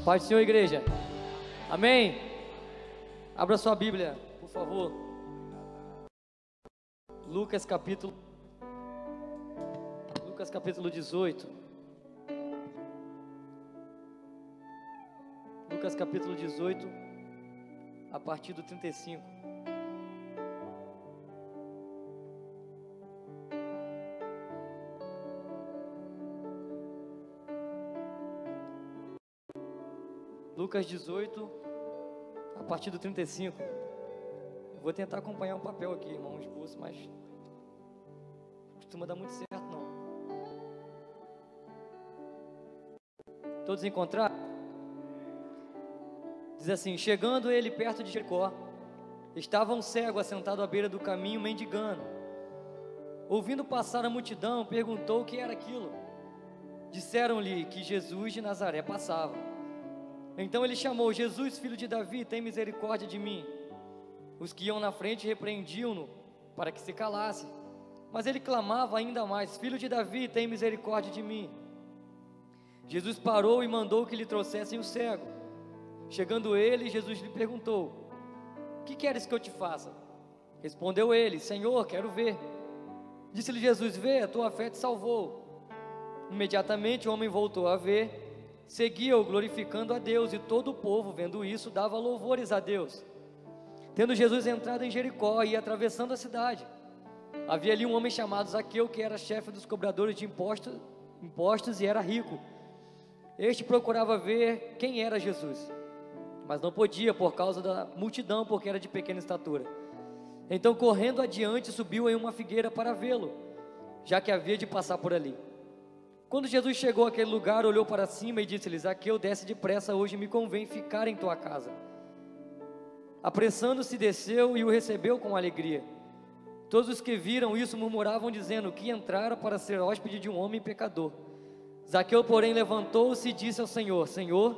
Paz do Senhor, igreja. Amém. Abra sua Bíblia, por favor. Lucas capítulo 18. Lucas capítulo 18, a partir do 35. Lucas 18, a partir do 35. Eu vou tentar acompanhar um papel aqui, irmão, esboço, mas não costuma dar muito certo, não. Todos encontraram? Diz assim: chegando ele perto de Jericó, estava um cego assentado à beira do caminho, mendigando. Ouvindo passar a multidão, perguntou o que era aquilo. Disseram-lhe que Jesus de Nazaré passava. Então ele chamou: Jesus, filho de Davi, tem misericórdia de mim. Os que iam na frente repreendiam-no para que se calasse, mas ele clamava ainda mais: Filho de Davi, tem misericórdia de mim. Jesus parou e mandou que lhe trouxessem o cego. Chegando ele, Jesus lhe perguntou: que queres que eu te faça? Respondeu ele: Senhor, quero ver. Disse-lhe Jesus: vê, a tua fé te salvou. Imediatamente o homem voltou a ver, seguia-o glorificando a Deus, e todo o povo, vendo isso, dava louvores a Deus. Tendo Jesus entrado em Jericó e atravessando a cidade, havia ali um homem chamado Zaqueu, que era chefe dos cobradores de impostos e era rico. Este procurava ver quem era Jesus, mas não podia por causa da multidão, porque era de pequena estatura. Então, correndo adiante, subiu em uma figueira para vê-lo, já que havia de passar por ali. Quando Jesus chegou àquele lugar, olhou para cima e disse-lhe: Zaqueu, desce depressa, hoje me convém ficar em tua casa. Apressando-se, desceu e o recebeu com alegria. Todos os que viram isso murmuravam, dizendo que entrara para ser hóspede de um homem pecador. Zaqueu, porém, levantou-se e disse ao Senhor: Senhor,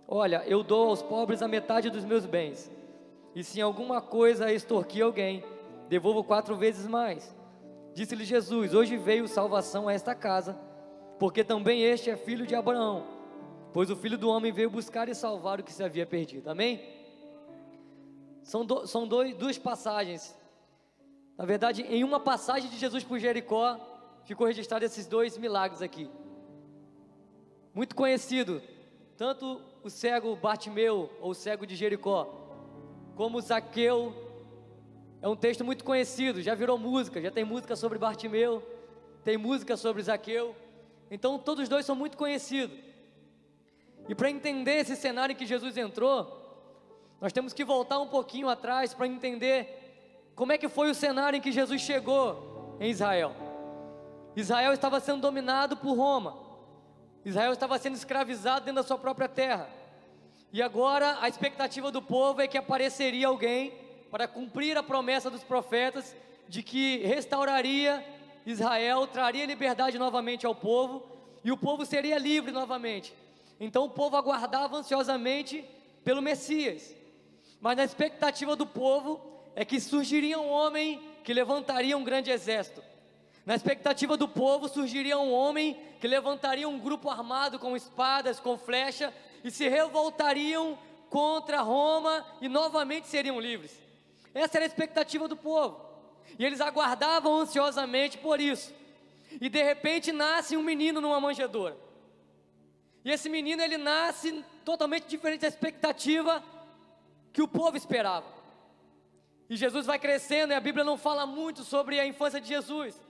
olha, eu dou aos pobres a metade dos meus bens, e se em alguma coisa extorquir alguém, devolvo 4 vezes mais. Disse-lhe Jesus: hoje veio salvação a esta casa, porque também este é filho de Abraão, pois o Filho do Homem veio buscar e salvar o que se havia perdido. Amém? São duas passagens. Na verdade, em uma passagem de Jesus por Jericó, ficou registrado esses 2 milagres aqui. Muito conhecido, tanto o cego Bartimeu, ou cego de Jericó, como Zaqueu. É um texto muito conhecido, já virou música, já tem música sobre Bartimeu, tem música sobre Zaqueu. Então todos os dois são muito conhecidos. E para entender esse cenário em que Jesus entrou, nós temos que voltar um pouquinho atrás para entender como é que foi o cenário em que Jesus chegou em Israel. Israel estava sendo dominado por Roma. Israel estava sendo escravizado dentro da sua própria terra. E agora a expectativa do povo é que apareceria alguém para cumprir a promessa dos profetas de que restauraria Israel, traria liberdade novamente ao povo, e o povo seria livre novamente. Então o povo aguardava ansiosamente pelo Messias, mas na expectativa do povo é que surgiria um homem que levantaria um grande exército. Na expectativa do povo surgiria um homem que levantaria um grupo armado com espadas, com flecha, e se revoltariam contra Roma e novamente seriam livres. Essa era a expectativa do povo, e eles aguardavam ansiosamente por isso. E de repente nasce um menino numa manjedoura, e esse menino, ele nasce totalmente diferente da expectativa que o povo esperava. E Jesus vai crescendo, e a Bíblia não fala muito sobre a infância de Jesus,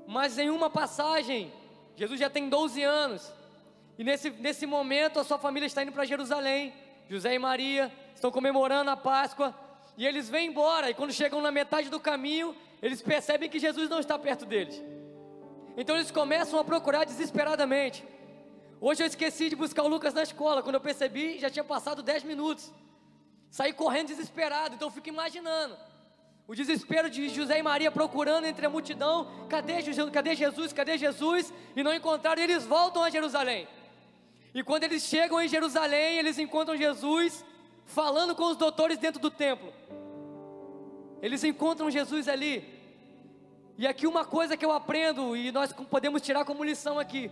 mas em uma passagem, Jesus já tem 12 anos, e nesse momento a sua família está indo para Jerusalém. José e Maria estão comemorando a Páscoa, e eles vêm embora, e quando chegam na metade do caminho, eles percebem que Jesus não está perto deles. Então eles começam a procurar desesperadamente. Hoje eu esqueci de buscar o Lucas na escola. Quando eu percebi, já tinha passado 10 minutos. Saí correndo desesperado. Então eu fico imaginando o desespero de José e Maria procurando entre a multidão: cadê Jesus? Cadê Jesus? Cadê Jesus? E não encontraram, e eles voltam a Jerusalém. E quando eles chegam em Jerusalém, eles encontram Jesus falando com os doutores dentro do templo. Eles encontram Jesus ali. E aqui uma coisa que eu aprendo, e nós podemos tirar como lição aqui: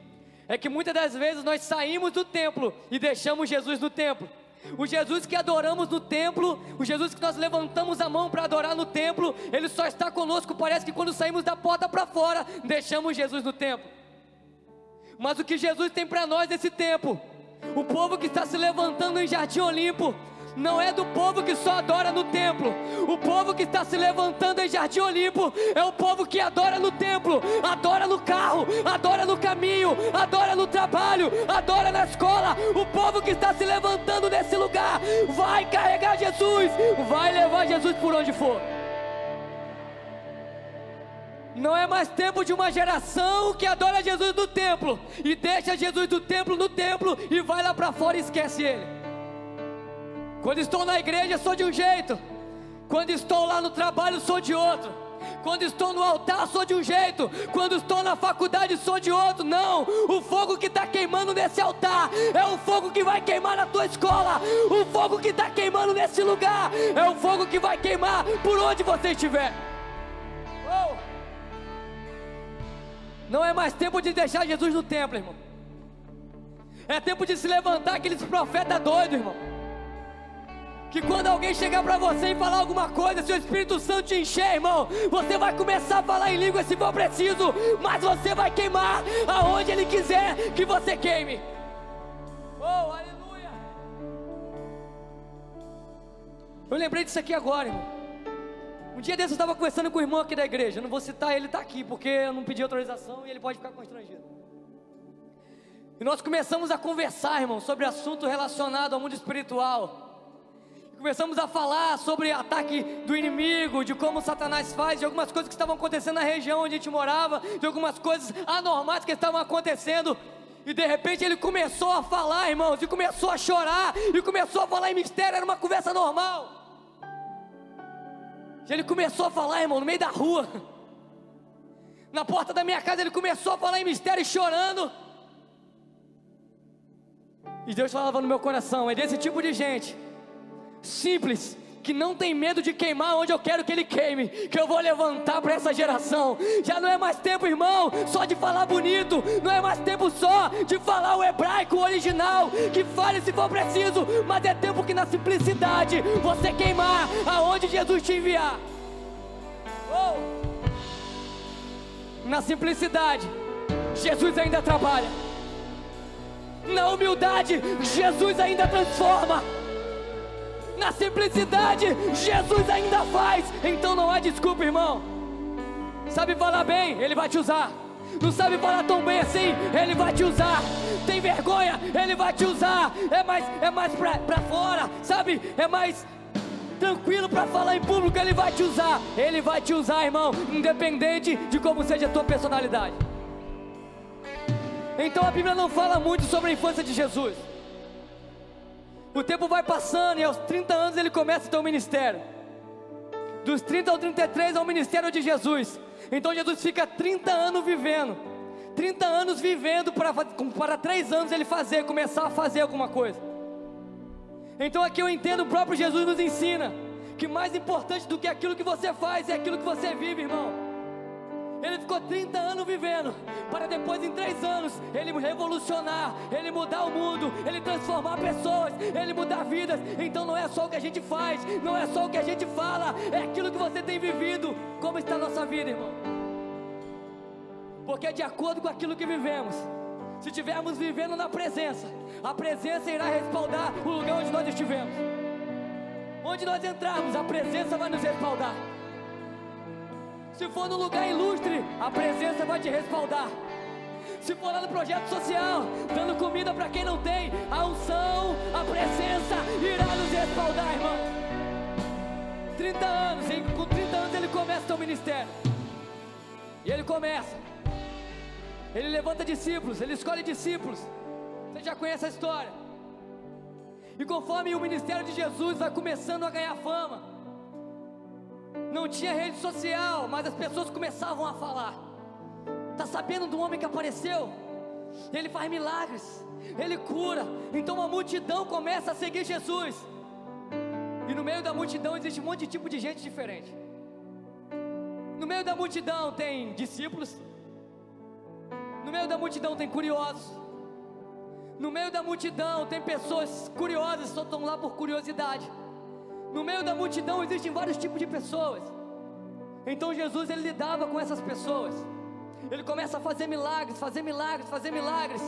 é que muitas das vezes nós saímos do templo e deixamos Jesus no templo. O Jesus que adoramos no templo, o Jesus que nós levantamos a mão para adorar no templo, Ele só está conosco, parece que quando saímos da porta para fora, deixamos Jesus no templo. Mas o que Jesus tem para nós nesse tempo, o povo que está se levantando em Jardim Olimpo, não é do povo que só adora no templo. O povo que está se levantando em Jardim Olimpo é o povo que adora no templo, adora no carro, adora no caminho, adora no trabalho, adora na escola. O povo que está se levantando nesse lugar vai carregar Jesus, vai levar Jesus por onde for. Não é mais tempo de uma geração que adora Jesus no templo e deixa Jesus do templo no templo e vai lá para fora e esquece Ele. Quando estou na igreja sou de um jeito, quando estou lá no trabalho sou de outro, quando estou no altar sou de um jeito, quando estou na faculdade sou de outro. Não, o fogo que está queimando nesse altar é o fogo que vai queimar na tua escola. O fogo que está queimando nesse lugar é o fogo que vai queimar por onde você estiver. Não é mais tempo de deixar Jesus no templo, irmão. É tempo de se levantar aqueles profetas doidos, irmão, que quando alguém chegar para você e falar alguma coisa, se o Espírito Santo te encher, irmão, você vai começar a falar em língua se for preciso, mas você vai queimar aonde Ele quiser que você queime. Oh, aleluia! Eu lembrei disso aqui agora, irmão. Um dia desse eu estava conversando com o irmão aqui da igreja. Eu não vou citar, ele está aqui, porque eu não pedi autorização e ele pode ficar constrangido. E nós começamos a conversar, irmão, sobre assunto relacionado ao mundo espiritual. Começamos a falar sobre ataque do inimigo, de como Satanás faz, de algumas coisas que estavam acontecendo na região onde a gente morava, de algumas coisas anormais que estavam acontecendo. E de repente ele começou a falar, irmãos, e começou a chorar, e começou a falar em mistério, era uma conversa normal. E ele começou a falar, irmão, no meio da rua, na porta da minha casa, ele começou a falar em mistério e chorando. E Deus falava no meu coração, é desse tipo de gente simples, que não tem medo de queimar onde eu quero que ele queime, que eu vou levantar para essa geração. Já não é mais tempo, irmão, só de falar bonito, não é mais tempo só de falar o hebraico, o original, que fale se for preciso, mas é tempo que na simplicidade você queimar aonde Jesus te enviar. Na simplicidade Jesus ainda trabalha, na humildade Jesus ainda transforma, na simplicidade Jesus ainda faz. Então não há desculpa, irmão. Sabe falar bem, Ele vai te usar. Não sabe falar tão bem assim, Ele vai te usar. Tem vergonha, Ele vai te usar. É mais pra fora, sabe? É mais tranquilo para falar em público, Ele vai te usar. Ele vai te usar, irmão, independente de como seja a tua personalidade. Então a Bíblia não fala muito sobre a infância de Jesus. O tempo vai passando e aos 30 anos ele começa a ter um ministério. Dos 30 aos 33 é o ministério de Jesus. Então Jesus fica 30 anos vivendo. 30 anos vivendo para 3 anos ele começar a fazer alguma coisa. Então aqui eu entendo, o próprio Jesus nos ensina que mais importante do que aquilo que você faz é aquilo que você vive, irmão. Ele ficou 30 anos vivendo, para depois em 3 anos, ele revolucionar, ele mudar o mundo, ele transformar pessoas, ele mudar vidas. Então não é só o que a gente faz, não é só o que a gente fala, é aquilo que você tem vivido. Como está a nossa vida, irmão? Porque é de acordo com aquilo que vivemos. Se estivermos vivendo na presença, a presença irá respaldar o lugar onde nós estivermos. Onde nós entrarmos, a presença vai nos respaldar. Se for num lugar ilustre, a presença vai te respaldar. Se for lá no projeto social, dando comida para quem não tem, a unção, a presença irá nos respaldar, irmão. 30 anos, com 30 anos ele começa o seu ministério. E ele começa. Ele levanta discípulos, ele escolhe discípulos. Você já conhece a história. E conforme o ministério de Jesus vai começando a ganhar fama, não tinha rede social, mas as pessoas começavam a falar. Está sabendo do homem que apareceu? Ele faz milagres, ele cura. Então a multidão começa a seguir Jesus. E no meio da multidão existe um monte de tipo de gente diferente. No meio da multidão tem discípulos. No meio da multidão tem curiosos. No meio da multidão tem pessoas curiosas, só estão lá por curiosidade. No meio da multidão existem vários tipos de pessoas. Então Jesus, ele lidava com essas pessoas. Ele começa a fazer milagres, fazer milagres, fazer milagres.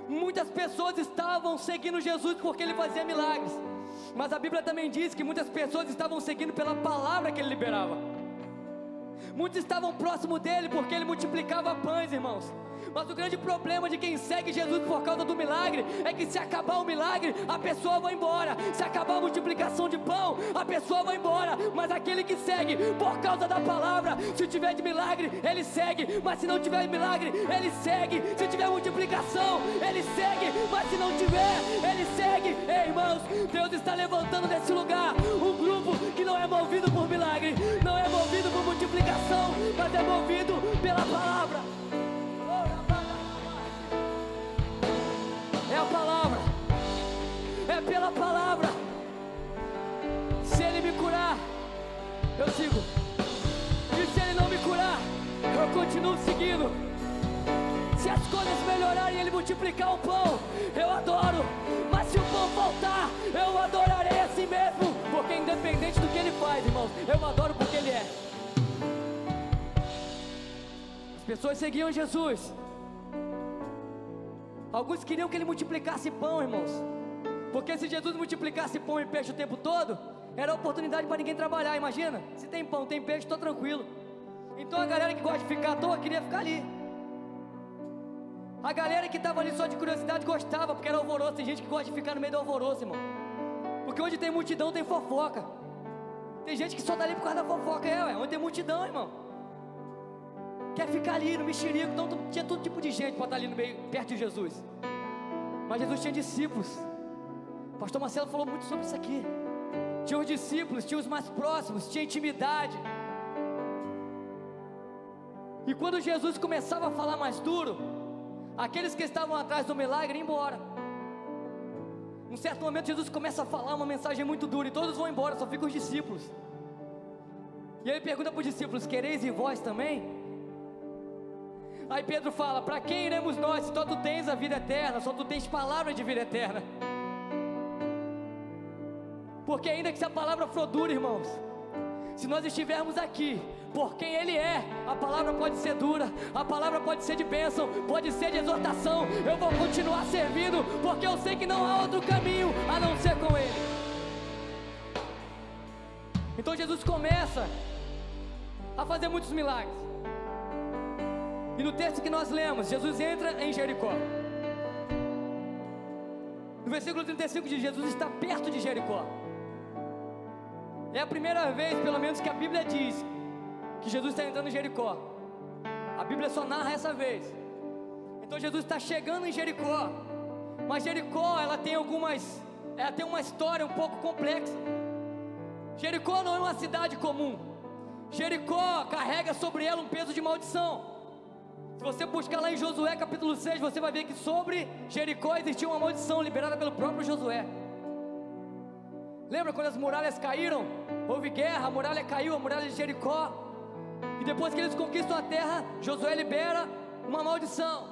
Muitas pessoas estavam seguindo Jesus porque ele fazia milagres. Mas a Bíblia também diz que muitas pessoas estavam seguindo pela palavra que ele liberava. Muitos estavam próximo dele porque ele multiplicava pães, irmãos. Mas o grande problema de quem segue Jesus por causa do milagre é que se acabar o milagre, a pessoa vai embora. Se acabar a multiplicação de pão, a pessoa vai embora. Mas aquele que segue por causa da palavra, se tiver de milagre, ele segue. Mas se não tiver de milagre, ele segue. Se tiver multiplicação, ele segue. Mas se não tiver, ele segue. Ei, irmãos, Deus está levantando nesse lugar um grupo que não é movido por milagre, não é movido por multiplicação, mas é movido pela palavra. É a palavra, é pela palavra. Se ele me curar, eu sigo. E se ele não me curar, eu continuo seguindo. Se as coisas melhorarem e ele multiplicar o pão, eu adoro. Mas se o pão faltar, eu adorarei assim mesmo. Porque independente do que ele faz, irmãos, eu adoro porque ele é. As pessoas seguiam Jesus. Alguns queriam que ele multiplicasse pão, irmãos, porque se Jesus multiplicasse pão e peixe o tempo todo, era oportunidade para ninguém trabalhar. Imagina, se tem pão, tem peixe, estou tranquilo. Então a galera que gosta de ficar à toa queria ficar ali. A galera que estava ali só de curiosidade gostava, porque era alvoroço. Tem gente que gosta de ficar no meio do alvoroço, irmão, porque onde tem multidão tem fofoca. Tem gente que só está ali por causa da fofoca. Onde tem multidão, irmão, quer ficar ali no mexerico. Então tinha todo tipo de gente para estar ali no meio, perto de Jesus. Mas Jesus tinha discípulos. O pastor Marcelo falou muito sobre isso aqui. Tinha os discípulos, tinha os mais próximos, tinha intimidade. E quando Jesus começava a falar mais duro, aqueles que estavam atrás do milagre iam embora. Num certo momento Jesus começa a falar uma mensagem muito dura e todos vão embora, só ficam os discípulos. E ele pergunta para os discípulos: quereis ir vós também? Aí Pedro fala: para quem iremos nós, se só tu tens a vida eterna, só tu tens palavra de vida eterna? Porque ainda que se a palavra for dura, irmãos, se nós estivermos aqui por quem ele é, a palavra pode ser dura, a palavra pode ser de bênção, pode ser de exortação. Eu vou continuar servindo, porque eu sei que não há outro caminho a não ser com ele. Então Jesus começa a fazer muitos milagres. E no texto que nós lemos, Jesus entra em Jericó. No versículo 35 diz: Jesus está perto de Jericó. É a primeira vez, pelo menos, que a Bíblia diz que Jesus está entrando em Jericó. A Bíblia só narra essa vez. Então Jesus está chegando em Jericó. Mas Jericó, ela tem uma história um pouco complexa. Jericó não é uma cidade comum. Jericó carrega sobre ela um peso de maldição. Se você buscar lá em Josué capítulo 6, você vai ver que sobre Jericó existia uma maldição liberada pelo próprio Josué. Lembra quando as muralhas caíram? Houve guerra, a muralha caiu, a muralha de Jericó. E depois que eles conquistam a terra, Josué libera uma maldição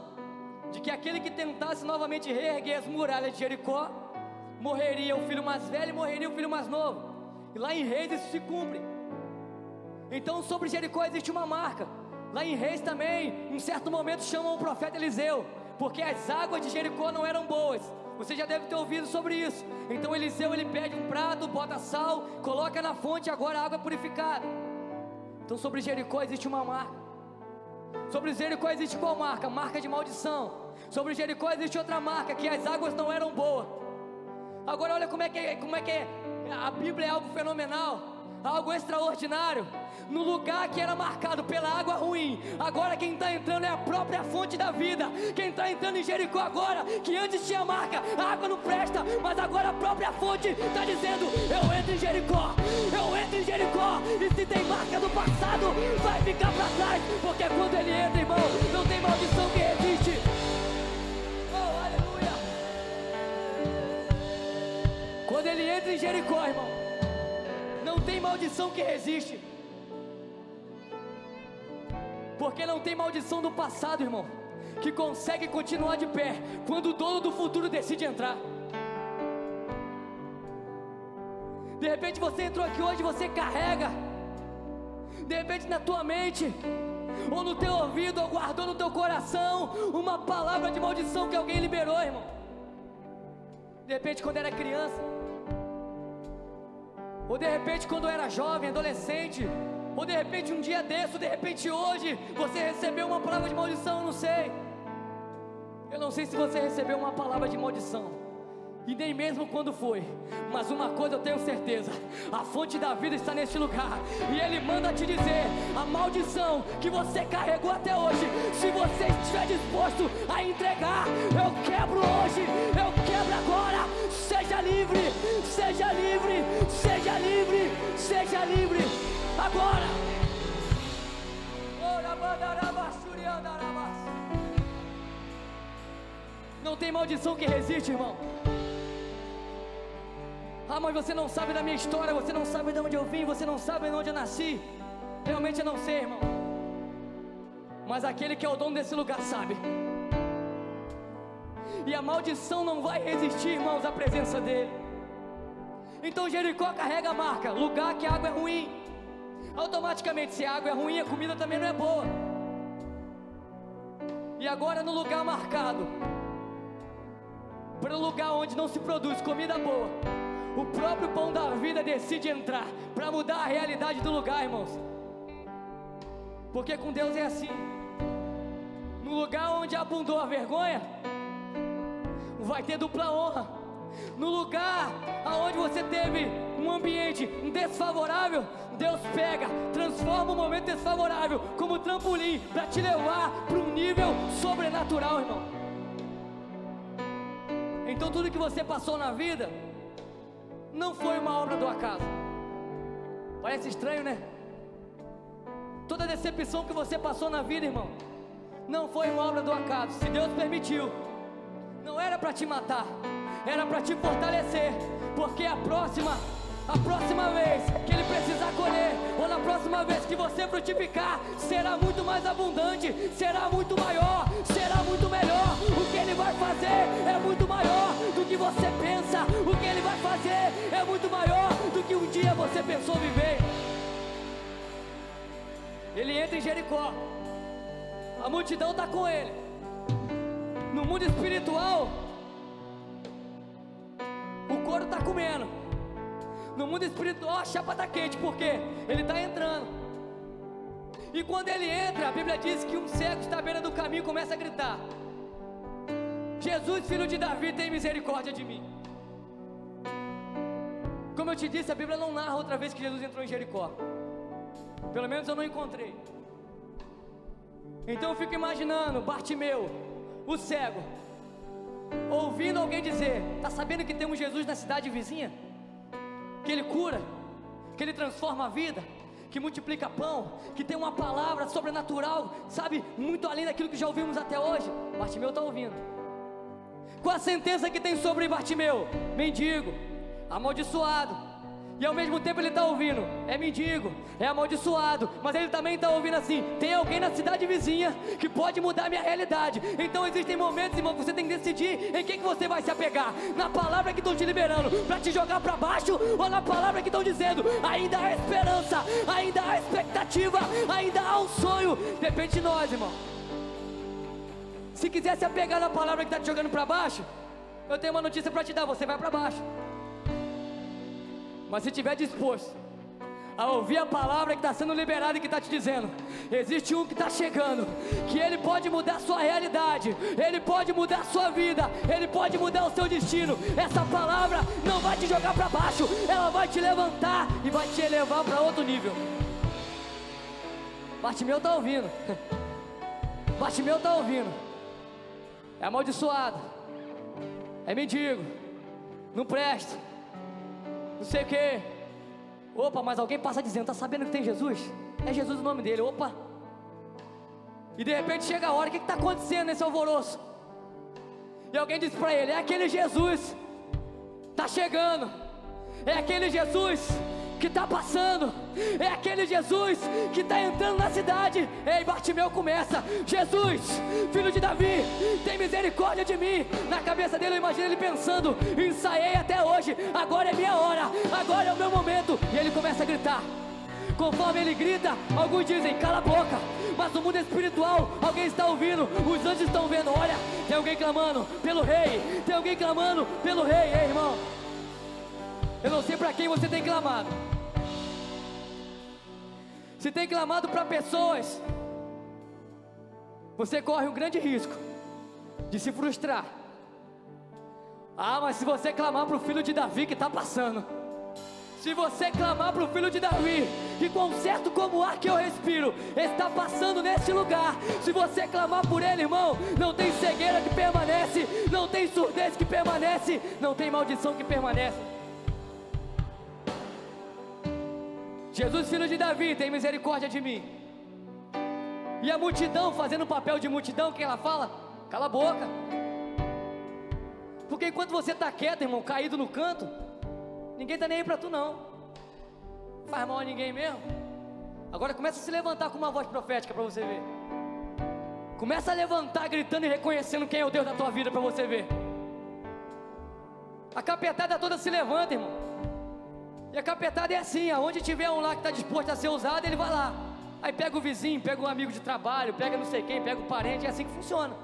de que aquele que tentasse novamente reerguer as muralhas de Jericó, morreria o filho mais velho e morreria o filho mais novo. E lá em Reis isso se cumpre. Então sobre Jericó existe uma marca. Lá em Reis também, em um certo momento chamam o profeta Eliseu, porque as águas de Jericó não eram boas. Você já deve ter ouvido sobre isso. Então Eliseu, ele pede um prato, bota sal, coloca na fonte, agora a água é purificada. Então sobre Jericó existe uma marca. Sobre Jericó existe qual marca? Marca de maldição. Sobre Jericó existe outra marca, que as águas não eram boas. Agora olha como é que é. A Bíblia é algo fenomenal, algo extraordinário. No lugar que era marcado pela água ruim, agora quem está entrando é a própria fonte da vida. Quem está entrando em Jericó agora, que antes tinha marca, a água não presta, mas agora a própria fonte está dizendo: eu entro em Jericó, eu entro em Jericó. E se tem marca do passado, vai ficar para trás, porque quando ele entra, irmão, não tem maldição que resiste. Oh, aleluia. Quando ele entra em Jericó, irmão, não tem maldição que resiste. Porque não tem maldição do passado, irmão. que consegue continuar de pé quando o dono do futuro decide entrar. De repente você entrou aqui hoje, você carrega, de repente na tua mente, ou no teu ouvido, ou guardou no teu coração, uma palavra de maldição que alguém liberou, irmão. De repente quando era criança, ou de repente quando era jovem, adolescente, ou de repente um dia desse, ou de repente hoje, você recebeu uma palavra de maldição, não sei. Eu não sei se você recebeu uma palavra de maldição, e nem mesmo quando foi, mas uma coisa eu tenho certeza: a fonte da vida está neste lugar, e Ele manda te dizer, a maldição que você carregou até hoje, se você estiver disposto a entregar, eu quebro hoje, eu quebro agora. Seja livre, seja livre, seja livre, seja livre, agora. Não tem maldição que resiste, irmão. Ah, mas você não sabe da minha história, você não sabe de onde eu vim, você não sabe de onde eu nasci. Realmente eu não sei, irmão. Mas aquele que é o dono desse lugar sabe. E a maldição não vai resistir, irmãos, à presença dele. Então Jericó carrega a marca: lugar que a água é ruim. Automaticamente, se a água é ruim, a comida também não é boa. E agora no lugar marcado, para o lugar onde não se produz comida boa, o próprio pão da vida decide entrar para mudar a realidade do lugar, irmãos. Porque com Deus é assim: no lugar onde abundou a vergonha, vai ter dupla honra. No lugar aonde você teve um ambiente desfavorável, Deus pega, transforma o momento desfavorável como trampolim para te levar para um nível sobrenatural, irmão. Então tudo que você passou na vida não foi uma obra do acaso. Parece estranho, né? Toda decepção que você passou na vida, irmão, não foi uma obra do acaso. Se Deus permitiu, não era para te matar, era para te fortalecer. Porque a próxima vez que Ele precisar colher, ou na próxima vez que você frutificar, será muito mais abundante, será muito maior, será muito melhor. O que Ele vai fazer é muito maior do que você pensa. O que Ele vai fazer é muito maior do que um dia você pensou viver. Ele entra em Jericó, a multidão está com Ele. No mundo espiritual, o couro está comendo. No mundo espiritual a chapa está quente, porque Ele está entrando. E quando Ele entra, a Bíblia diz que um cego está à beira do caminho e começa a gritar: Jesus, filho de Davi, tem misericórdia de mim. Como eu te disse, a Bíblia não narra outra vez que Jesus entrou em Jericó. Pelo menos eu não encontrei. Então eu fico imaginando Bartimeu, o cego, ouvindo alguém dizer: está sabendo que tem um Jesus na cidade vizinha? Que Ele cura, que Ele transforma a vida, que multiplica pão, que tem uma palavra sobrenatural, sabe, muito além daquilo que já ouvimos até hoje. Bartimeu está ouvindo. Qual a sentença que tem sobre Bartimeu? Mendigo, amaldiçoado. E ao mesmo tempo ele está ouvindo: é mendigo, é amaldiçoado, mas ele também está ouvindo assim: tem alguém na cidade vizinha que pode mudar a minha realidade. Então existem momentos, irmão, que você tem que decidir em que você vai se apegar: na palavra que estão te liberando para te jogar para baixo, ou na palavra que estão dizendo: ainda há esperança, ainda há expectativa, ainda há um sonho. Depende de nós, irmão. Se quiser se apegar na palavra que está te jogando para baixo, eu tenho uma notícia para te dar: você vai para baixo. Mas se estiver disposto a ouvir a palavra que está sendo liberada e que está te dizendo: existe um que está chegando, que Ele pode mudar a sua realidade, Ele pode mudar a sua vida, Ele pode mudar o seu destino. Essa palavra não vai te jogar para baixo, ela vai te levantar e vai te elevar para outro nível. Bartimeu está ouvindo. Bartimeu está ouvindo. É amaldiçoado, é mendigo, não presta, não sei o que. Opa, mas alguém passa dizendo: tá sabendo que tem Jesus? É Jesus o nome dele. Opa. E de repente chega a hora: o que está acontecendo nesse alvoroço? E alguém diz para ele: é aquele Jesus, tá chegando. É aquele Jesus que está passando, é aquele Jesus que está entrando na cidade. Ei, Bartimeu começa: Jesus, filho de Davi, tem misericórdia de mim. Na cabeça dele eu imagino ele pensando: ensaiei até hoje, agora é minha hora, agora é o meu momento. E ele começa a gritar. Conforme ele grita, alguns dizem: cala a boca. Mas no mundo espiritual, alguém está ouvindo, os anjos estão vendo. Olha, tem alguém clamando pelo rei, tem alguém clamando pelo rei. Ei, irmão, eu não sei para quem você tem clamado. Se tem clamado para pessoas, você corre um grande risco de se frustrar. Ah, mas se você clamar para o filho de Davi que está passando, se você clamar para o filho de Davi, que com certo como o ar que eu respiro, está passando neste lugar, se você clamar por ele, irmão, não tem cegueira que permanece, não tem surdez que permanece, não tem maldição que permanece. Jesus, filho de Davi, tem misericórdia de mim. E a multidão, fazendo o papel de multidão, que ela fala: cala a boca. Porque enquanto você está quieto, irmão, caído no canto, ninguém está nem aí para tu não. Não faz mal a ninguém mesmo. Agora começa a se levantar com uma voz profética para você ver. Começa a levantar gritando e reconhecendo quem é o Deus da tua vida para você ver. A capetada toda se levanta, irmão. E a capetada é assim: aonde tiver um lá que está disposto a ser usado, ele vai lá. Aí pega o vizinho, pega um amigo de trabalho, pega não sei quem, pega o parente. É assim que funciona.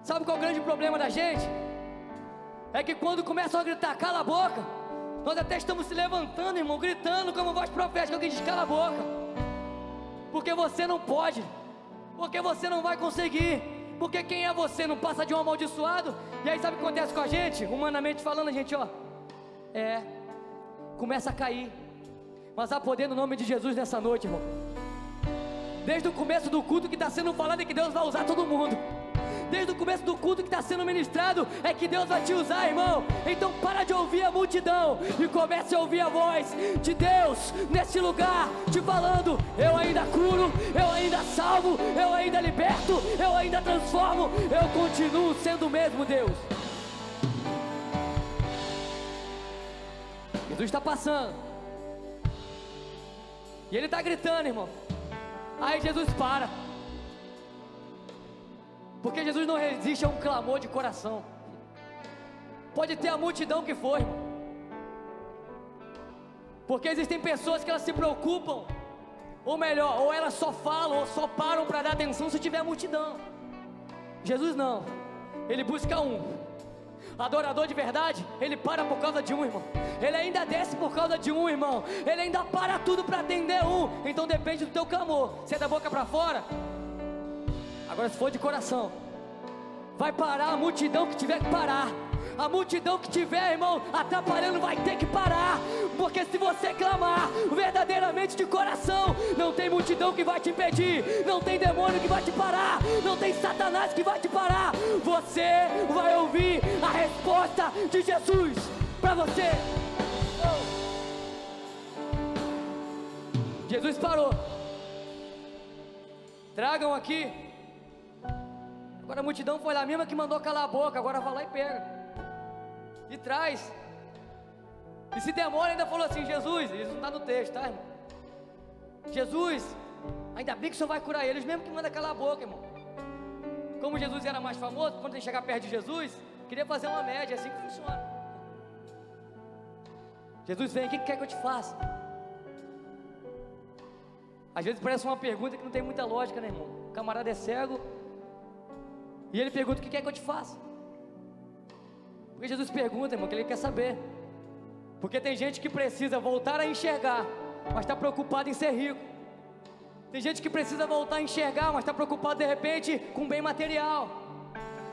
Sabe qual é o grande problema da gente? É que quando começam a gritar cala a boca, nós até estamos se levantando, irmão, gritando como voz profética. Alguém diz cala a boca, porque você não pode, porque você não vai conseguir, porque quem é você não passa de um amaldiçoado. E aí sabe o que acontece com a gente? Humanamente falando, a gente começa a cair. Mas há poder no nome de Jesus nessa noite, irmão. Desde o começo do culto que está sendo falado é que Deus vai usar todo mundo. Desde o começo do culto que está sendo ministrado é que Deus vai te usar, irmão. Então para de ouvir a multidão e comece a ouvir a voz de Deus nesse lugar, te falando: eu ainda curo, eu ainda salvo, eu ainda liberto, eu ainda transformo, eu continuo sendo o mesmo Deus. Jesus está passando e ele está gritando, irmão. Aí Jesus para, porque Jesus não resiste a um clamor de coração. Pode ter a multidão que for, irmão, porque existem pessoas que elas se preocupam, ou melhor, ou elas só falam ou só param para dar atenção se tiver multidão. Jesus não, ele busca um adorador de verdade. Ele para por causa de um, irmão. Ele ainda desce por causa de um, irmão. Ele ainda para tudo para atender um. Então depende do teu clamor. Se é da boca para fora, agora se for de coração, vai parar a multidão que tiver que parar. A multidão que tiver, irmão, atrapalhando vai ter que parar. Porque se você clamar verdadeiramente de coração, não tem multidão que vai te impedir, não tem demônio que vai te parar, não tem Satanás que vai te parar. Você vai ouvir a resposta de Jesus para você. Jesus parou. Tragam aqui. Agora a multidão foi lá mesmo que mandou calar a boca. Agora vai lá e pega e traz. E se demora, ainda falou assim: Jesus, isso não está no texto, tá, irmão? Jesus, ainda bem que o Senhor vai curar eles, mesmo que manda calar a boca, irmão. Como Jesus era mais famoso, quando ele chegar perto de Jesus, queria fazer uma média, é assim que funciona. Jesus vem: o que quer que eu te faça? Às vezes parece uma pergunta que não tem muita lógica, né, irmão? O camarada é cego e ele pergunta: o que quer que eu te faça? Porque Jesus pergunta, irmão, que ele quer saber. Porque tem gente que precisa voltar a enxergar, mas está preocupado em ser rico. Tem gente que precisa voltar a enxergar, mas está preocupado de repente com bem material.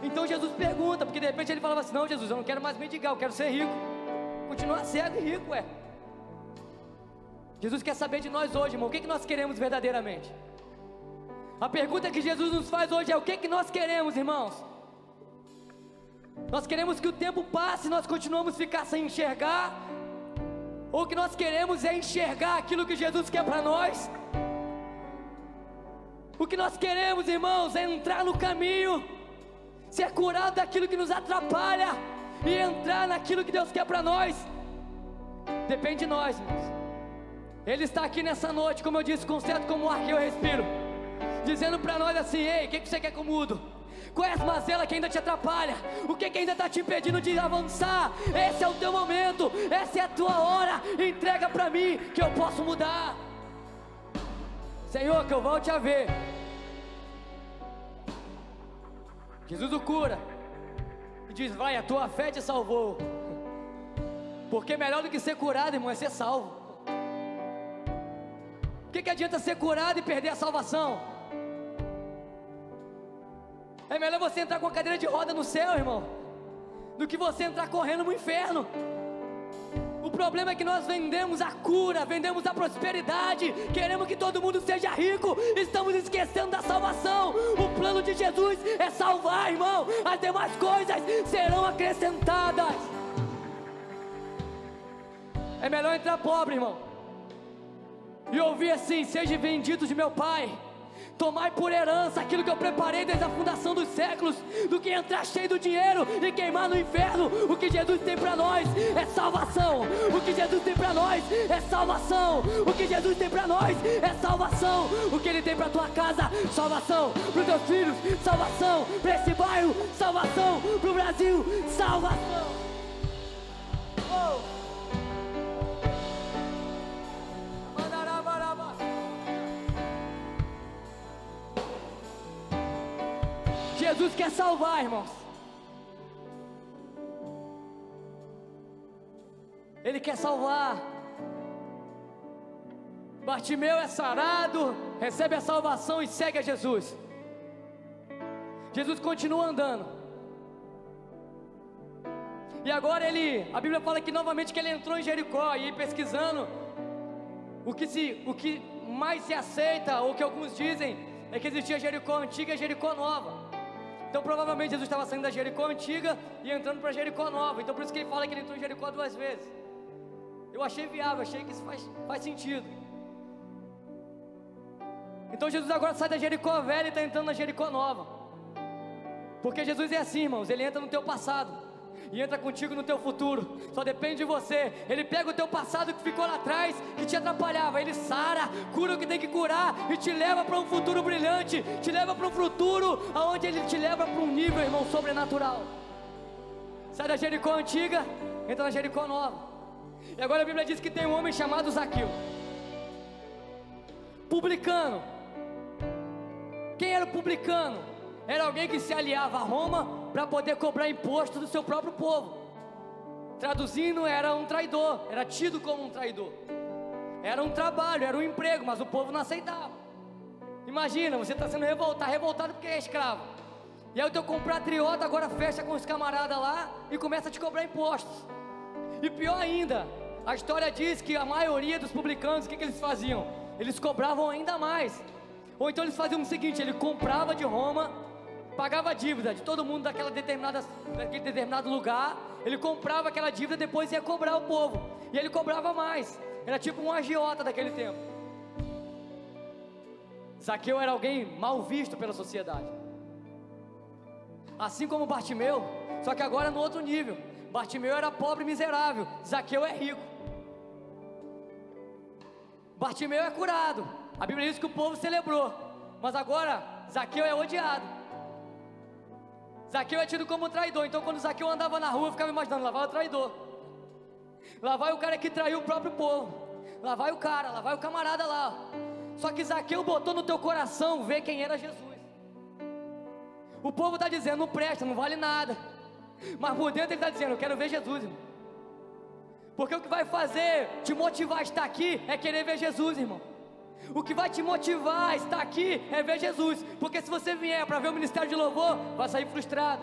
Então Jesus pergunta, porque de repente ele falava assim: não, Jesus, eu não quero mais mendigar, eu quero ser rico. Continuar cego e rico, Jesus quer saber de nós hoje, irmão, o que nós queremos verdadeiramente. A pergunta que Jesus nos faz hoje é: o que nós queremos, irmãos? Nós queremos que o tempo passe e nós continuamos a ficar sem enxergar? Ou o que nós queremos é enxergar aquilo que Jesus quer para nós? O que nós queremos, irmãos, é entrar no caminho, ser curado daquilo que nos atrapalha e entrar naquilo que Deus quer para nós. Depende de nós, irmãos. Ele está aqui nessa noite, como eu disse, concerto como o ar que eu respiro, dizendo para nós assim: ei, o que você quer que eu mudo? Qual é as mazelas que ainda te atrapalha? O que ainda está te impedindo de avançar? Esse é o teu momento, essa é a tua hora. Entrega para mim que eu posso mudar. Senhor, que eu volte a ver. Jesus o cura e diz: vai, a tua fé te salvou. Porque melhor do que ser curado, irmão, é ser salvo. O que adianta ser curado e perder a salvação? É melhor você entrar com a cadeira de roda no céu, irmão, do que você entrar correndo no inferno. O problema é que nós vendemos a cura, vendemos a prosperidade, queremos que todo mundo seja rico, estamos esquecendo da salvação. O plano de Jesus é salvar, irmão. As demais coisas serão acrescentadas. É melhor entrar pobre, irmão, e ouvir assim: sejam benditos de meu Pai, tomai por herança aquilo que eu preparei desde a fundação dos séculos, do que entrar cheio do dinheiro e queimar no inferno. O que Jesus tem para nós é salvação. O que Jesus tem para nós é salvação. O que Jesus tem para nós é salvação. O que Ele tem para tua casa, salvação. Para os teus filhos, salvação. Para esse bairro, salvação. Para o Brasil, salvação. Oh! Jesus quer salvar, irmãos. Ele quer salvar. Bartimeu é sarado, recebe a salvação e segue a Jesus. Jesus continua andando. E agora a Bíblia fala que novamente que ele entrou em Jericó, e pesquisando, o que mais se aceita, ou que alguns dizem, é que existia Jericó antiga e Jericó nova. Então provavelmente Jesus estava saindo da Jericó antiga e entrando para Jericó nova. Então por isso que ele fala que ele entrou em Jericó 2 vezes. Eu achei viável, achei que isso faz sentido. Então Jesus agora sai da Jericó velha e está entrando na Jericó nova. Porque Jesus é assim, irmãos, Ele entra no teu passado e entra contigo no teu futuro. Só depende de você. Ele pega o teu passado que ficou lá atrás, que te atrapalhava, Ele sara, cura o que tem que curar e te leva para um futuro brilhante, te leva para um futuro onde Ele te leva para um nível, irmão, sobrenatural. Sai da Jericó antiga, entra na Jericó nova. E agora a Bíblia diz que tem um homem chamado Zaqueu, publicano. Quem era o publicano? Era alguém que se aliava a Roma para poder cobrar imposto do seu próprio povo. Traduzindo, era um traidor, era tido como um traidor. Era um trabalho, era um emprego, mas o povo não aceitava. Imagina, você está sendo revoltado porque é escravo. E aí o teu compatriota agora fecha com os camaradas lá e começa a te cobrar impostos. E pior ainda, a história diz que a maioria dos publicanos, o que eles faziam? Eles cobravam ainda mais. Ou então eles faziam o seguinte: ele comprava de Roma, pagava a dívida de todo mundo daquele determinado lugar. Ele comprava aquela dívida, depois ia cobrar o povo, e ele cobrava mais. Era tipo um agiota daquele tempo. Zaqueu era alguém mal visto pela sociedade, assim como Bartimeu, só que agora no outro nível. Bartimeu era pobre e miserável, Zaqueu é rico. Bartimeu é curado, a Bíblia diz que o povo celebrou, mas agora Zaqueu é odiado. Zaqueu é tido como traidor. Então quando Zaqueu andava na rua, eu ficava imaginando: lá vai o traidor, lá vai o cara que traiu o próprio povo, lá vai o cara, lá vai o camarada lá. Só que Zaqueu botou no teu coração ver quem era Jesus. O povo está dizendo: não presta, não vale nada, mas por dentro ele está dizendo: eu quero ver Jesus, irmão. Porque o que vai fazer te motivar a estar aqui é querer ver Jesus, irmão. O que vai te motivar a estar aqui é ver Jesus. Porque se você vier para ver o ministério de louvor, vai sair frustrado.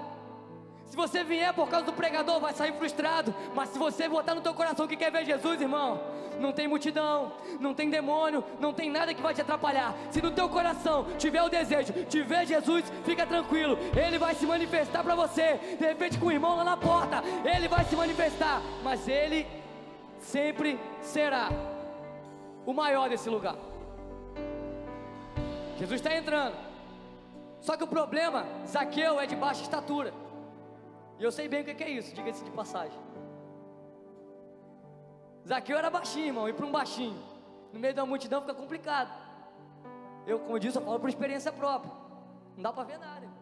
Se você vier por causa do pregador, vai sair frustrado. Mas se você botar no teu coração que quer ver Jesus, irmão, não tem multidão, não tem demônio, não tem nada que vai te atrapalhar. Se no teu coração tiver o desejo de ver Jesus, fica tranquilo, Ele vai se manifestar para você. De repente com o irmão lá na porta, Ele vai se manifestar, mas Ele sempre será o maior desse lugar. Jesus está entrando. Só que o problema, Zaqueu é de baixa estatura. E eu sei bem o que é isso, diga-se de passagem. Zaqueu era baixinho, irmão, e para um baixinho, no meio da multidão fica complicado. Como eu disse, eu falo por experiência própria. Não dá para ver nada, irmão.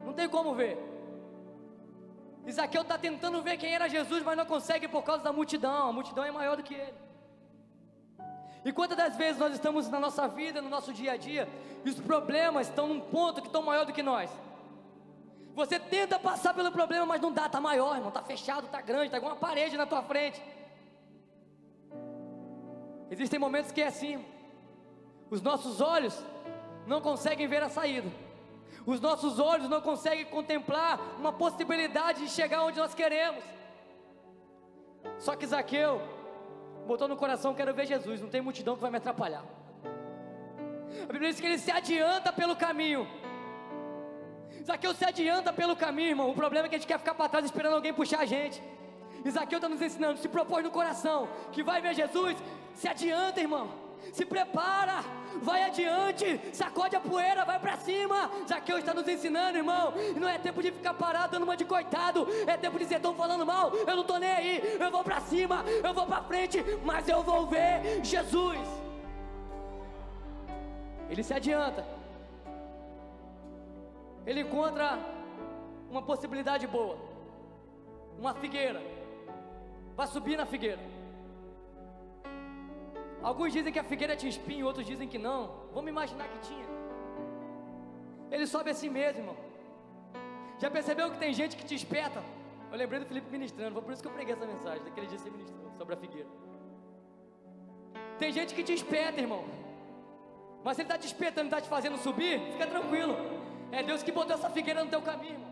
Não tem como ver. E Zaqueu está tentando ver quem era Jesus, mas não consegue por causa da multidão. A multidão é maior do que ele. E quantas das vezes nós estamos na nossa vida, no nosso dia a dia, e os problemas estão num ponto que estão maior do que nós. Você tenta passar pelo problema, mas não dá, está maior, irmão, está fechado, está grande, está igual uma parede na tua frente. Existem momentos que é assim, os nossos olhos não conseguem ver a saída, os nossos olhos não conseguem contemplar uma possibilidade de chegar onde nós queremos. Só que Zaqueu botou no coração: quero ver Jesus, não tem multidão que vai me atrapalhar. A Bíblia diz que ele se adianta pelo caminho. Zaqueu se adianta pelo caminho, irmão. O problema é que a gente quer ficar para trás esperando alguém puxar a gente. E Zaqueu está nos ensinando: se propõe no coração que vai ver Jesus, se adianta, irmão. Se prepara, vai adiante, sacode a poeira, vai para cima. Zaqueu está nos ensinando, irmão. E não é tempo de ficar parado dando uma de coitado. É tempo de dizer: estão falando mal, eu não estou nem aí. Eu vou para cima, eu vou para frente, mas eu vou ver Jesus. Ele se adianta. Ele encontra uma possibilidade boa, uma figueira. Vai subir na figueira. Alguns dizem que a figueira tinha espinho, outros dizem que não. Vamos imaginar que tinha. Ele sobe assim mesmo, irmão. Já percebeu que tem gente que te espeta? Eu lembrei do Felipe ministrando, foi por isso que eu preguei essa mensagem, daquele dia que você ministrou sobre a figueira. Tem gente que te espeta, irmão. Mas se ele está te espetando e está te fazendo subir, fica tranquilo. É Deus que botou essa figueira no teu caminho, irmão.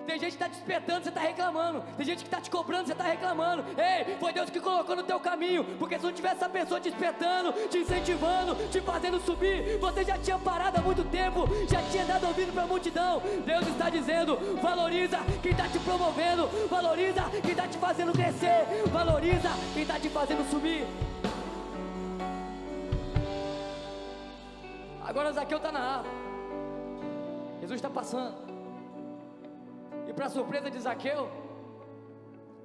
Tem gente que está te espetando, você está reclamando. Tem gente que está te cobrando, você está reclamando. Ei, foi Deus que colocou no teu caminho. Porque se não tivesse essa pessoa te espetando, te incentivando, te fazendo subir, você já tinha parado há muito tempo, já tinha dado ouvido para a multidão. Deus está dizendo: valoriza quem está te promovendo, valoriza quem está te fazendo crescer, valoriza quem está te fazendo subir. Agora Zaqueu está na árvore, Jesus está passando. E para surpresa de Zaqueu,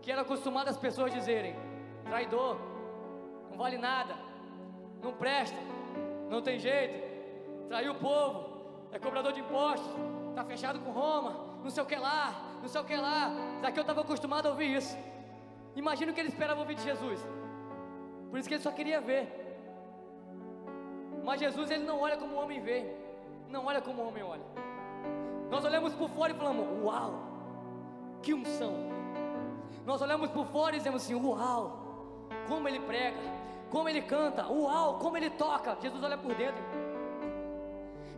que era acostumado as pessoas dizerem: traidor, não vale nada, não presta, não tem jeito, traiu o povo, é cobrador de impostos, está fechado com Roma, não sei o que lá, não sei o que lá. Zaqueu estava acostumado a ouvir isso. Imagina o que ele esperava ouvir de Jesus. Por isso que ele só queria ver. Mas Jesus, ele não olha como o homem vê, não olha como o homem olha. Nós olhamos por fora e falamos: uau, que unção. Nós olhamos por fora e dizemos assim: uau, como ele prega, como ele canta, uau, como ele toca. Jesus olha por dentro.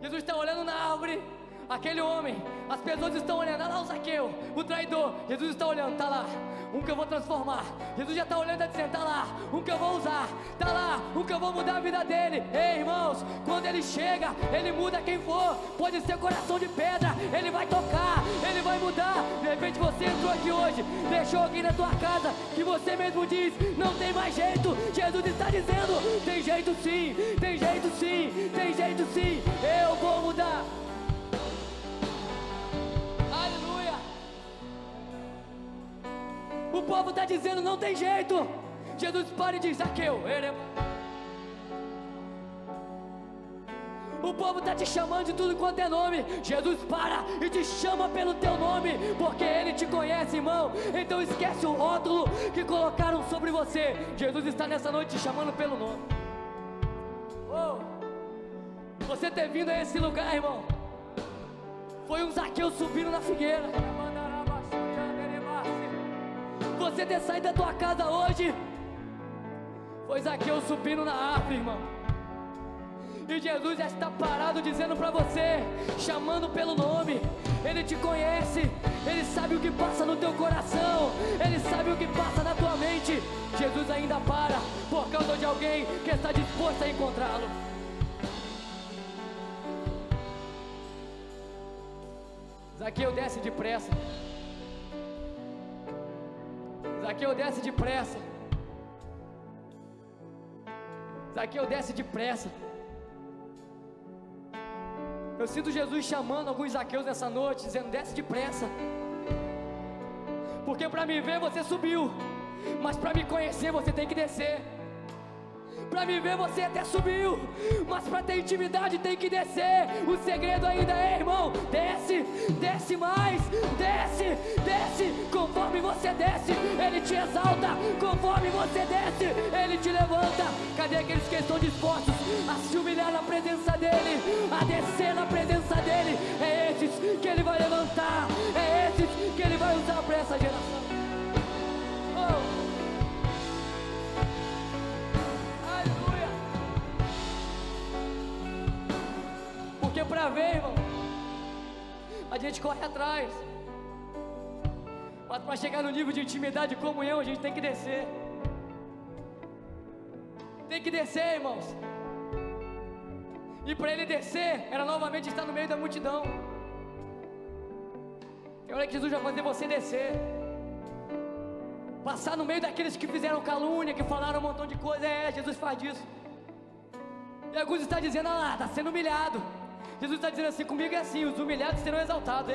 Jesus está olhando na árvore, aquele homem, as pessoas estão olhando, olha lá o Zaqueu, o traidor. Jesus está olhando, está lá, um que eu vou transformar. Jesus já está olhando e está dizendo: está lá, um que eu vou usar, está lá, um que eu vou mudar a vida dele. Ei, irmãos, quando ele chega, ele muda quem for. Pode ser coração de pedra, ele vai tocar, ele vai mudar. De repente você entrou aqui hoje, deixou alguém na tua casa que você mesmo diz: não tem mais jeito. Jesus está dizendo: tem jeito sim, tem jeito sim, tem jeito sim, eu vou mudar. Aleluia. O povo está dizendo: não tem jeito. Jesus para e diz: Zaqueu. O povo está te chamando de tudo quanto é nome. Jesus para e te chama pelo teu nome, porque Ele te conhece, irmão. Então esquece o rótulo que colocaram sobre você. Jesus está nessa noite te chamando pelo nome. Oh, você ter vindo a esse lugar, irmão, foi um Zaqueu subindo na figueira. Você ter saído da tua casa hoje foi Zaqueu subindo na árvore, irmão. E Jesus já está parado dizendo para você, chamando pelo nome. Ele te conhece, Ele sabe o que passa no teu coração, Ele sabe o que passa na tua mente. Jesus ainda para por causa de alguém que está disposto a encontrá-lo. Zaqueu desce depressa. Zaqueu desce depressa. Zaqueu desce depressa. Eu sinto Jesus chamando alguns Zaqueus nessa noite, dizendo: desce depressa, porque para me ver você subiu, mas para me conhecer você tem que descer. Para me ver você até subiu, mas para ter intimidade tem que descer. O segredo ainda é, irmão, desce, desce mais, desce, desce. Conforme você desce, Ele te exalta. Conforme você desce, Ele te levanta. Cadê aqueles que estão dispostos a se humilhar na presença dEle, a descer na presença dEle? É esses que Ele vai levantar, é esses que Ele vai usar para essa geração. Oh. Porque para ver, irmão, a gente corre atrás, mas para chegar no nível de intimidade e comunhão, a gente tem que descer. Tem que descer, irmãos. E para ele descer, era novamente estar no meio da multidão. Tem hora que Jesus vai fazer você descer, passar no meio daqueles que fizeram calúnia, que falaram um montão de coisa. Jesus faz disso. E alguns estão dizendo, ah lá, está sendo humilhado. Jesus está dizendo assim, comigo é assim, os humilhados serão exaltados.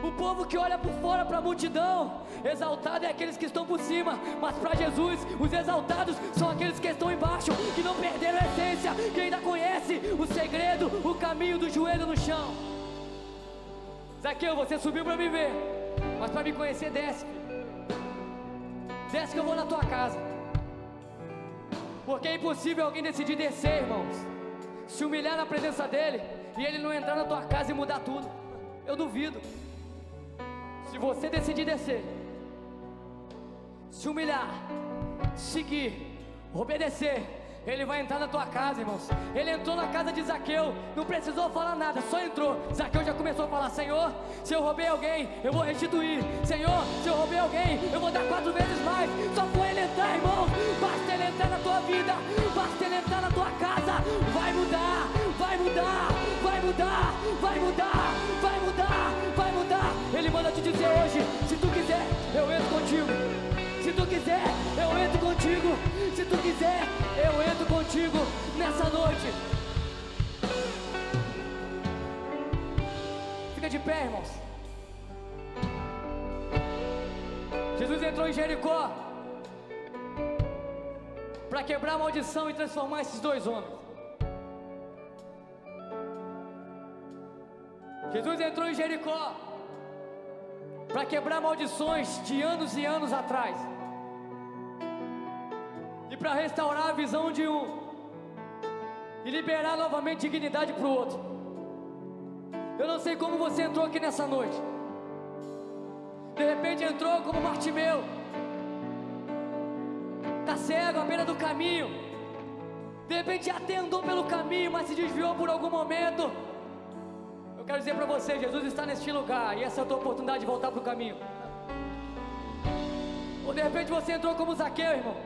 O povo que olha por fora para a multidão, exaltado é aqueles que estão por cima, mas para Jesus, os exaltados são aqueles que estão embaixo, que não perderam a essência, que ainda conhece o segredo, o caminho do joelho no chão. Zaqueu, você subiu para me ver, mas para me conhecer, desce. Desce que eu vou na tua casa. Porque é impossível alguém decidir descer, irmãos, se humilhar na presença dEle, e Ele não entrar na tua casa e mudar tudo. Eu duvido. Se você decidir descer, se humilhar, seguir, obedecer, Ele vai entrar na tua casa, irmãos. Ele entrou na casa de Zaqueu, não precisou falar nada, só entrou. Zaqueu já começou a falar, Senhor, se eu roubei alguém, eu vou restituir. Senhor, se eu roubei alguém, eu vou dar 4 vezes mais. Só foi Ele entrar, irmão. Basta Ele entrar na tua vida, basta Ele entrar na tua casa. Vai mudar, vai mudar, vai mudar, vai mudar, vai mudar, vai mudar. Ele manda te dizer hoje, se tu quiser, eu entro contigo. Se tu quiser, eu entro contigo. Se tu quiser, eu entro contigo nessa noite. Fica de pé, irmãos. Jesus entrou em Jericó para quebrar a maldição e transformar esses 2 homens. Jesus entrou em Jericó para quebrar maldições de anos e anos atrás, e para restaurar a visão de um e liberar novamente dignidade para o outro. Eu não sei como você entrou aqui nessa noite. De repente entrou como Bartimeu, está cego à beira do caminho. De repente até andou pelo caminho, mas se desviou por algum momento. Eu quero dizer para você, Jesus está neste lugar, e essa é a tua oportunidade de voltar para o caminho. Ou de repente você entrou como Zaqueu, irmão,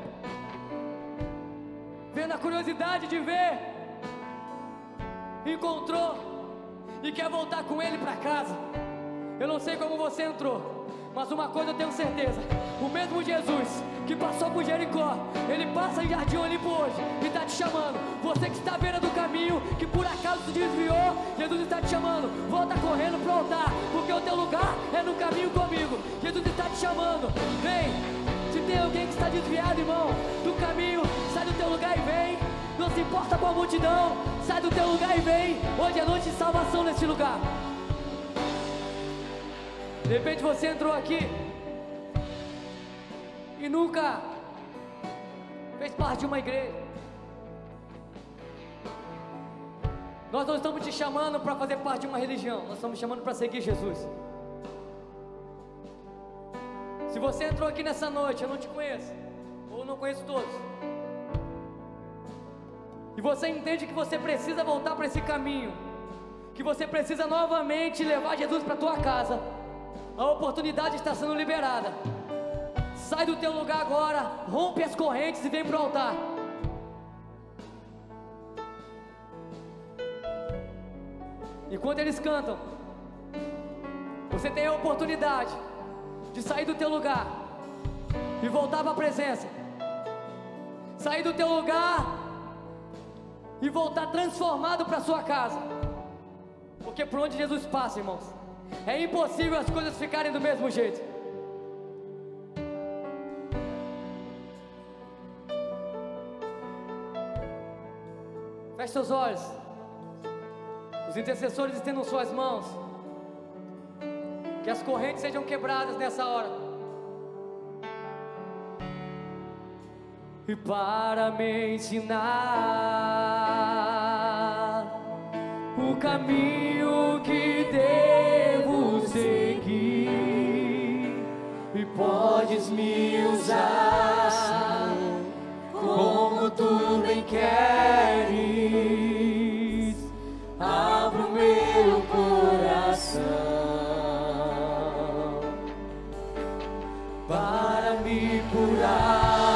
vendo a curiosidade de ver, encontrou e quer voltar com ele para casa. Eu não sei como você entrou, mas uma coisa eu tenho certeza: o mesmo Jesus que passou por Jericó, Ele passa em Jardim Olimpo hoje e está te chamando. Você que está à beira do caminho, que por acaso se desviou, Jesus está te chamando. Volta correndo para o altar, porque o teu lugar é no caminho comigo. Jesus está te chamando, vem. Se tem alguém que está desviado, irmão, do caminho, sai do teu lugar e vem. Não se importa com a multidão, sai do teu lugar e vem. Hoje é noite de salvação nesse lugar. De repente você entrou aqui e nunca fez parte de uma igreja. Nós não estamos te chamando para fazer parte de uma religião, nós estamos te chamando para seguir Jesus. Se você entrou aqui nessa noite, eu não te conheço, ou não conheço todos, e você entende que você precisa voltar para esse caminho, que você precisa novamente levar Jesus para a tua casa, a oportunidade está sendo liberada. Sai do teu lugar agora, rompe as correntes e vem para o altar. Enquanto eles cantam, você tem a oportunidade de sair do teu lugar e voltar para a presença. Sair do teu lugar e voltar transformado para a sua casa. Porque por onde Jesus passa, irmãos, é impossível as coisas ficarem do mesmo jeito. Feche seus olhos. Os intercessores estendam suas mãos. Que as correntes sejam quebradas nessa hora. E para me ensinar o caminho que devo seguir, e podes me usar como tu bem queres. Abra o meu coração para me curar,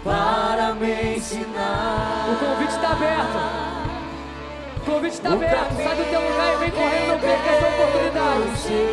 para me ensinar. O convite está aberto. O convite está aberto. Sai do teu lugar e vem correndo, não perca essa oportunidade.